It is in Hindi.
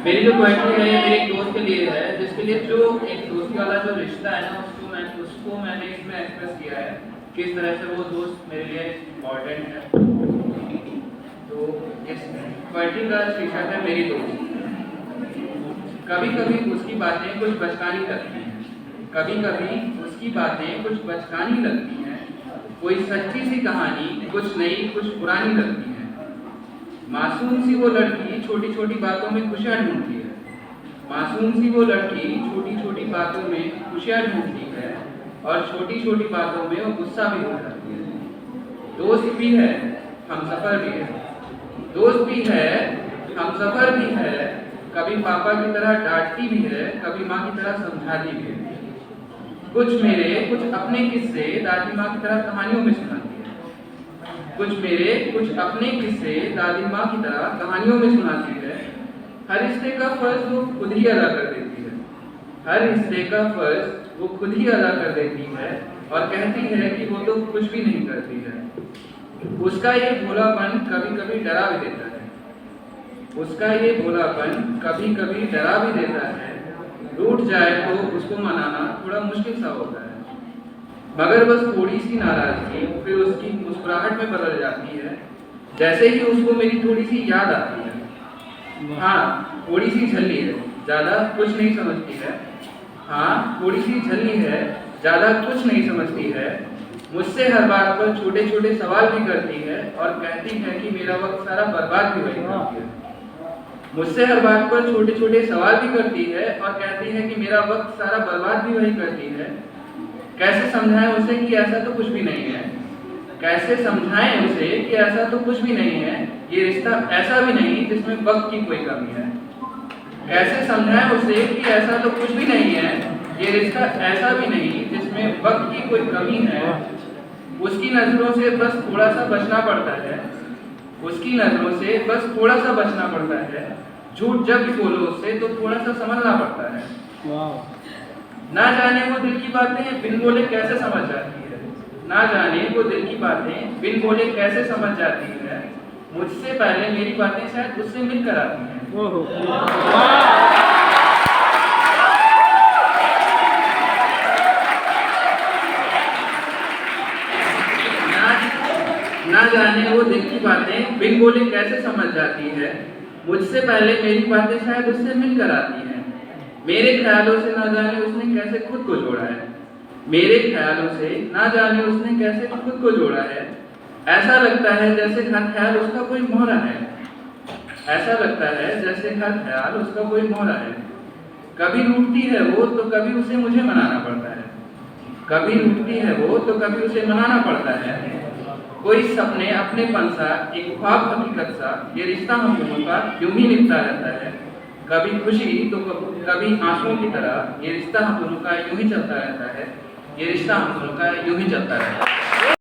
मेरी जो पोएट्री है ये मेरे एक दोस्त के लिए है, जिसके लिए जो एक दोस्ती वाला जो रिश्ता है ना, उसको मैंने इसमें एक्सप्रेस किया है, किस तरह से वो दोस्त मेरे लिए इम्पोर्टेंट है। तो इस पोएट्री का शीर्षक है मेरी दोस्त। कभी कभी उसकी बातें कुछ बचकानी लगती हैं, कभी कभी उसकी बातें कुछ बचकानी लगती हैं, कोई सच्ची सी कहानी कुछ नई कुछ पुरानी लगती है। मासूम सी वो लड़की छोटी छोटी बातों में खुशियाँ ढूंढती है, मासूम सी वो लड़की छोटी छोटी बातों में खुशियाँ ढूंढती है, और छोटी छोटी बातों में वो गुस्सा भी हो जाती है। दोस्त भी है, हमसफर भी है, दोस्त भी है, हमसफर भी है, कभी पापा की तरह डांटती भी है, कभी माँ की तरह समझाती भी है। कुछ मेरे कुछ अपने किस्से दादी माँ की तरह कहानियों में सुनाती है, कुछ मेरे कुछ अपने किस्से दादी माँ की तरह कहानियों में सुनाती है। हर रिश्ते का फर्ज वो खुद ही अदा कर देती है, हर रिश्ते का फर्ज वो खुद ही अदा कर देती है, और कहती है कि वो तो कुछ भी नहीं करती है। उसका ये भोलापन कभी कभी डरा भी देता है, उसका ये भोलापन कभी कभी डरा भी देता है। रूठ जाए तो उसको मनाना थोड़ा मुश्किल सा होता है, मगर बस थोड़ी सी नाराजगी फिर उसकी मुस्कुराहट में बदल जाती है, जैसे ही उसको मेरी थोड़ी सी याद आती है। हाँ, थोड़ी सी झल्ली है, ज़्यादा कुछ नहीं समझती है। हाँ, थोड़ी सी झल्ली है, ज़्यादा कुछ नहीं समझती है। मुझसे हर बात पर छोटे छोटे सवाल भी करती है, और कहती है कि मेरा वक्त सारा बर्बाद भी वही करती है। मुझसे हर बात पर छोटे छोटे सवाल भी करती है, और कहती है कि मेरा वक्त सारा बर्बाद भी वही करती है। कैसे समझाएं उसे कि ऐसा तो कुछ भी नहीं है, कैसे समझाएं उसे कि ऐसा तो कुछ भी नहीं है, ये रिश्ता ऐसा भी नहीं जिसमें वक्त की कोई कमी है। कैसे समझाएं उसे कि ऐसा तो कुछ भी नहीं है, ये रिश्ता ऐसा भी नहीं जिसमें वक्त की कोई कमी है। उसकी नज़रों से बस थोड़ा सा बचना पड़ता है, उसकी नज़रों से बस थोड़ा सा बचना पड़ता है। झूठ जब भी बोलो उससे तो थोड़ा सा समझना पड़ता है। ना जाने वो दिल की बातें बिन बोले कैसे समझ जाती है, ना जाने वो दिल की बातें बिन बोले कैसे समझ जाती है। मुझसे पहले मेरी बातें शायद उससे मिलकर आती हैं। ना जाने वो दिल की बातें बिन बोले कैसे समझ जाती है। मुझसे पहले मेरी बातें शायद उससे मिलकर आती हैं। मेरे ख्यालों से ना जाने उसने कैसे खुद को जोड़ा है, मेरे ख्यालों से ना जाने उसने कैसे खुद को जोड़ा है। ऐसा लगता है जैसे हर ख्याल उसका कोई मोहरा है, ऐसा लगता है जैसे हर ख्याल उसका कोई मोहरा है। कभी रूठती है वो तो कभी उसे मुझे मनाना पड़ता है, कभी रूठती है वो तो कभी उसे मनाना पड़ता है। कोई सपने अपने सा, एक ख्वाब हकीकत सा, ये रिश्ता हम दोनों का यूं ही निभता रहता है। कभी खुशी तो कभी आंसुओं की तरह ये रिश्ता हम दोनों का यूं ही चलता रहता है, ये रिश्ता हम दोनों का यूं ही चलता रहता है।